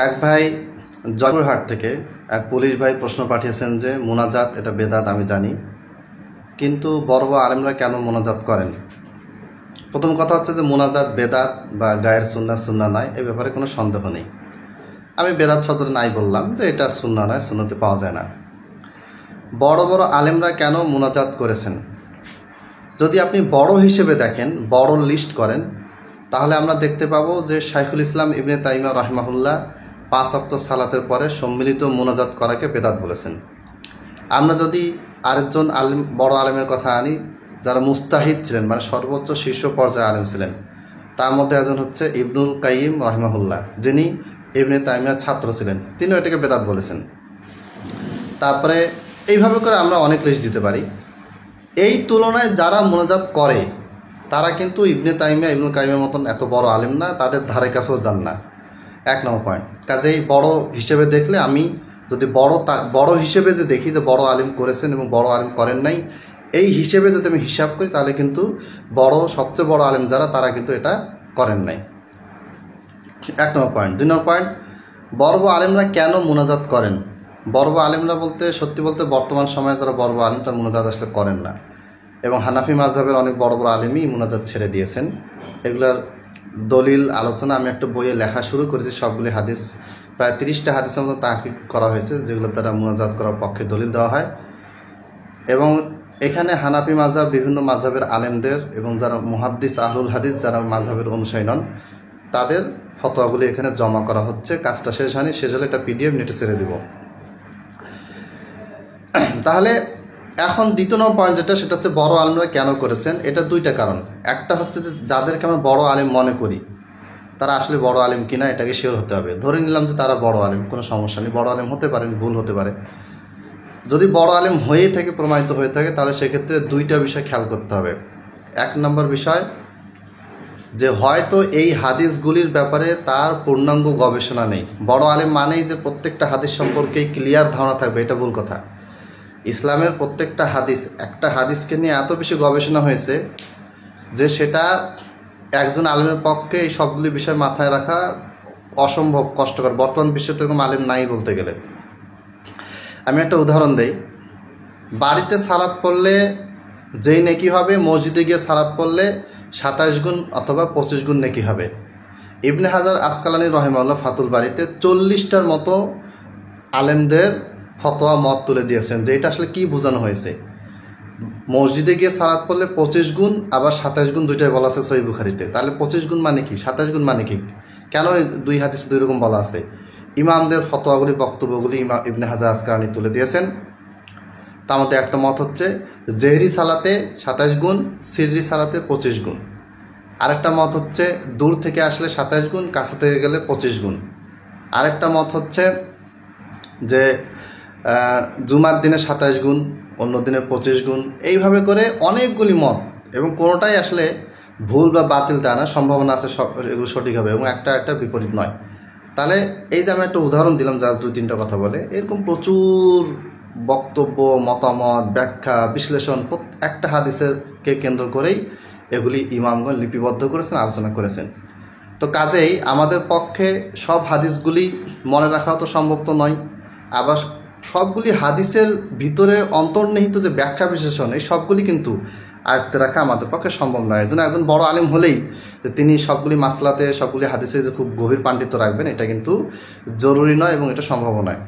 এক ভাই জয়পুরহাট থেকে এক পুলিশ ভাই প্রশ্ন পাঠিয়েছেন যে মোনাজাত এটা বেদাত আমি জানি, কিন্তু বড় বড় আলেমরা কেন মোনাজাত করেন? প্রথম কথা হচ্ছে যে মোনাজাত বেদাত বা গায়ের সুন্না নয়, এ ব্যাপারে কোনো সন্দেহ নেই। আমি বেদাত শব্দটা নাই বললাম যে এটা সুন্না নয়, সুন্নতে পাওয়া যায় না। বড় বড় আলেমরা কেন মোনাজাত করেছেন, যদি আপনি বড় হিসেবে দেখেন, বড় লিস্ট করেন, তাহলে আমরা দেখতে পাবো যে শাইখুল ইসলাম ইবনে তাইমিয়া রাহিমাহুল্লাহ 5 ওয়াক্ত সালাতের পরে সম্মিলিত মোনাজাত করাকে বেদাত বলেছেন। আমরা যদি আরেকজন আলেম, বড় আলেমের কথা আনি যারা মুস্তাহিদ ছিলেন, মানে সর্বোচ্চ শীর্ষ পর্যায়ে আলেম ছিলেন, তার মধ্যে একজন হচ্ছে ইবনুল কাইয়িম রাহিমাহুল্লাহ, যিনি ইবনে তাইমিয়ার ছাত্র ছিলেন, তিনিও এটাকে বেদাত বলেছেন। তারপরে এইভাবে করে আমরা অনেক লিস্ট দিতে পারি। এই তুলনায় যারা মোনাজাত করে তারা কিন্তু ইবনে তাইমিয়া ইবনুল কাইয়িমের মতন এত বড় আলেম না, তাদের ধারে কাছেও যান না। 1 নম্বর পয়েন্ট। কাজেই বড় হিসেবে দেখলে, আমি যদি বড় হিসেবে যে দেখি যে বড় আলেম করেছেন এবং বড় আলেম করেন নাই, এই হিসেবে যদি আমি হিসাব করি তাহলে কিন্তু সবচেয়ে বড় আলেম যারা, তারা কিন্তু এটা করেন নাই। 1 নম্বর পয়েন্ট। 2 নম্বর পয়েন্ট, বড় আলেমরা কেন মোনাজাত করেন? বড় আলেমরা বলতে সত্যি বলতে বর্তমান সময়ে যারা বড় আলেম তারা মোনাজাত আসলে করেন না, এবং হানাফি মাযহাবের অনেক বড় আলেমই মোনাজাত ছেড়ে দিয়েছেন। এগুলার দলিল আলোচনা আমি একটা বইয়ে লেখা শুরু করেছি। সবগুলি হাদিস, প্রায় 30টা হাদিসের মতো তাহকিক করা হয়েছে, যেগুলো দ্বারা মোনাজাত করার পক্ষে দলিল দেওয়া হয়। এবং এখানে হানাফি মাযহাব, বিভিন্ন মাযহাবের আলেমদের এবং যারা মুহাদ্দিস আহলুল হাদিস, যারা মাযহাবের অনুসারী নন, তাদের ফতোয়াগুলি এখানে জমা করা হচ্ছে। কাজটা শেষ হয়নি, শেষ হলে একটা PDF নেটে ছেড়ে দিব। তাহলে এখন 2 নম্বর পয়েন্ট যেটা, সেটা হচ্ছে বড় আলেমরা কেন করেছেন। এটা 2টা কারণ। একটা হচ্ছে যে যাদেরকে আমরা বড় আলেম মনে করি তারা আসলে বড় আলেম কিনা এটাকে শিওর হতে হবে। ধরে নিলাম যে তারা বড় আলেম, কোনো সমস্যা নেই, বড় আলেম হতে পারেন, ভুল হতে পারে। যদি বড় আলেম হয়ে থাকে, প্রমাণিত হয়ে থাকে, তাহলে সেক্ষেত্রে 2টা বিষয় খেয়াল করতে হবে। 1 নম্বর বিষয় যে হয়তো এই হাদিসগুলির ব্যাপারে তার পূর্ণাঙ্গ গবেষণা নেই। বড় আলেম মানেই যে প্রত্যেকটা হাদিস সম্পর্কেই ক্লিয়ার ধারণা থাকবে, এটা ভুল কথা। ইসলামের প্রত্যেকটা হাদিস, একটা হাদিসকে নিয়ে এত বেশি গবেষণা হয়েছে যে সেটা একজন আলেমের পক্ষে এই সবগুলি বিষয় মাথায় রাখা অসম্ভব কষ্টকর। বর্তমান বিশ্বে তো এরকম আলেম নাই বলতে গেলে। আমি একটা উদাহরণ দেই। বাড়িতে সালাত পড়লে যেই নেকি হবে, মসজিদে গিয়ে সালাত পড়লে 27 গুণ অথবা 25 গুণ নেকি হবে। ইবনে হাজার আসকালানী রাহিমাহুল্লাহ ফাতুল বারিতে 40টার মতো আলেমদের ফতোয়া মত তুলে দিয়েছেন যে এটা আসলে কি বোঝানো হয়েছে। মসজিদে গিয়ে সালাত পড়লে 25 গুণ, আবার 27 গুণ, দুইটাই বলা আছে সহিহ বুখারীতে। তাহলে 25 গুণ মানে কি, 27 গুণ মানে কি? কেন এই 2 হাদিসে 2 রকম বলা আছে? ইমামদের ফতোয়াগুলি, বক্তব্যগুলি ইবনে হাজার আসকালানী তুলে দিয়েছেন। তার মধ্যে একটা মত হচ্ছে জেহরি সালাতে 27 গুণ, সিররি সালাতে 25 গুণ। আরেকটা মত হচ্ছে দূর থেকে আসলে 27 গুণ, কাছে থেকে গেলে 25 গুণ। আরেকটা মত হচ্ছে যে জুমার দিনে 27 গুণ, অন্য দিনে 25 গুণ। এইভাবে করে অনেকগুলি মত, এবং কোনোটাই আসলে ভুল বা বাতিল তা না, সম্ভাবনা আছে সব এগুলো সঠিক হবে, এবং একটা বিপরীত নয়। তাহলে এই যে আমি একটা উদাহরণ দিলাম, জাস্ট 2-3টা কথা বলে, এরকম প্রচুর বক্তব্য, মতামত, ব্যাখ্যা, বিশ্লেষণ একটা হাদিসেরকে কেন্দ্র করেই এগুলি ইমামগণ লিপিবদ্ধ করেছেন, আলোচনা করেছেন। তো কাজেই আমাদের পক্ষে সব হাদিসগুলি মনে রাখাও তো সম্ভব তো নয়, আবার সবগুলি হাদিসের ভিতরে অন্তর্নিহিত যে ব্যাখ্যা বিশ্লেষণ, এই সবগুলি কিন্তু আয়ত্তে রাখা আমাদের পক্ষে সম্ভব নয়। এজন্য একজন বড় আলেম হলেই যে তিনি সবগুলি মাসলাতে, সবগুলি হাদিসে যে খুব গভীর পাণ্ডিত্য রাখবেন, এটা কিন্তু জরুরি নয় এবং এটা সম্ভব নয়।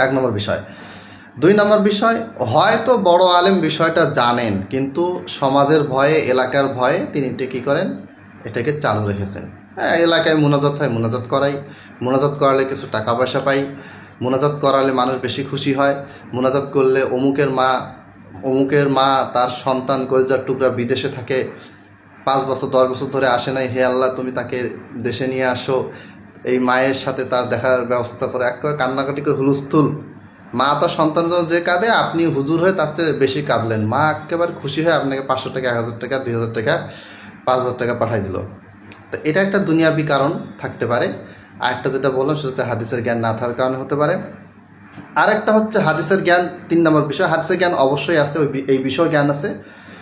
1 নম্বর বিষয়। 2 নম্বর বিষয়, হয়তো বড় আলেম বিষয়টা জানেন, কিন্তু সমাজের ভয়ে, এলাকার ভয়ে তিনি এটা কী করেন, এটাকে চালু রেখেছেন। হ্যাঁ, এলাকায় মোনাজাত হয়, মোনাজাত করাই, মোনাজাত করালে কিছু টাকা পয়সা পাই, মোনাজাত করালে মানুষ বেশি খুশি হয়, মোনাজাত করলে অমুকের মা তার সন্তান কলিজার টুকরা বিদেশে থাকে, 5 বছর 10 বছর ধরে আসে নাই, হে আল্লাহ তুমি তাকে দেশে নিয়ে আসো, এই মায়ের সাথে তার দেখার ব্যবস্থা করে, একেবারে কান্নাকাটি করে হুলস্থুল। মা তার সন্তানের জন্য যে কাঁদে, আপনি হুজুর হয়ে তার চেয়ে বেশি কাঁদলেন। মা একেবারে খুশি হয়ে আপনাকে 500 টাকা, 1000 টাকা, 2000 টাকা, 5000 টাকা পাঠাই দিল। তো এটা একটা দুনিয়াবি কারণ থাকতে পারে। আরেকটা যেটা বললাম সেটা হচ্ছে হাদিসের জ্ঞান না থাকার কারণে হতে পারে। আরেকটা হচ্ছে হাদিসের জ্ঞান, 3 নম্বর বিষয়। হাদিসের জ্ঞান অবশ্যই আছে, এই বিষয় জ্ঞান আছে,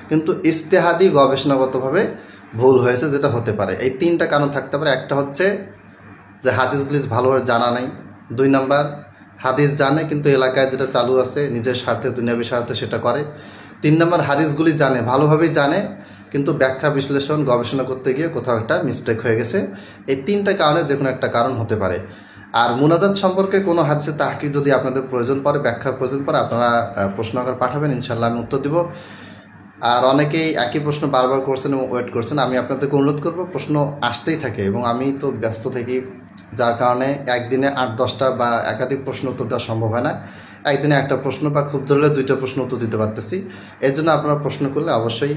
কিন্তু ইজতিহাদি গবেষণাগতভাবে ভুল হয়েছে, যেটা হতে পারে। এই 3টা কারণ থাকতে পারে। একটা হচ্ছে যে হাদিসগুলি ভালোভাবে জানা নাই। 2 নাম্বার, হাদিস জানে কিন্তু এলাকায় যেটা চালু আছে নিজের স্বার্থে দুনিয়াবী স্বার্থে সেটা করে। 3 নাম্বার, হাদিসগুলি জানে, ভালোভাবেই জানে কিন্তু ব্যাখ্যা বিশ্লেষণ গবেষণা করতে গিয়ে কোথাও একটা মিস্টেক হয়ে গেছে। এই 3টা কারণে যে কোনো একটা কারণ হতে পারে। আর মুনাজাত সম্পর্কে কোনো হাদিসে তাহকিক যদি আপনাদের প্রয়োজন পড়ে, ব্যাখ্যার প্রয়োজন পড়ে, আপনারা প্রশ্ন আকারে পাঠাবেন, ইনশাল্লাহ আমি উত্তর দিব। আর অনেকেই একই প্রশ্ন বারবার করছেন এবং ওয়েট করছেন, আমি আপনাদেরকে অনুরোধ করব, প্রশ্ন আসতেই থাকে এবং আমি তো ব্যস্ত থাকি, যার কারণে একদিনে 8-10টা বা একাধিক প্রশ্ন উত্তর দেওয়া সম্ভব হয় না। একদিনে একটা প্রশ্ন বা খুব ধরলে 2টা প্রশ্ন উত্তর দিতে পারতেছি। এর জন্য আপনারা প্রশ্ন করলে অবশ্যই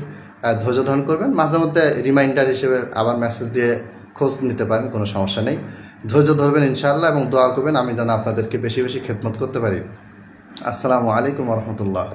ধৈর্য ধারণ করবেন। মাঝে মধ্যে রিমাইন্ডার হিসেবে আবার মেসেজ দিয়ে খোঁজ নিতে পারেন, কোনো সমস্যা নেই। ধৈর্য ধরবেন ইনশাআল্লাহ এবং দোয়া করবেন আমি যেন আপনাদেরকে বেশি বেশি খেদমত করতে পারি। আসসালামু আলাইকুম ওয়া রাহমাতুল্লাহ।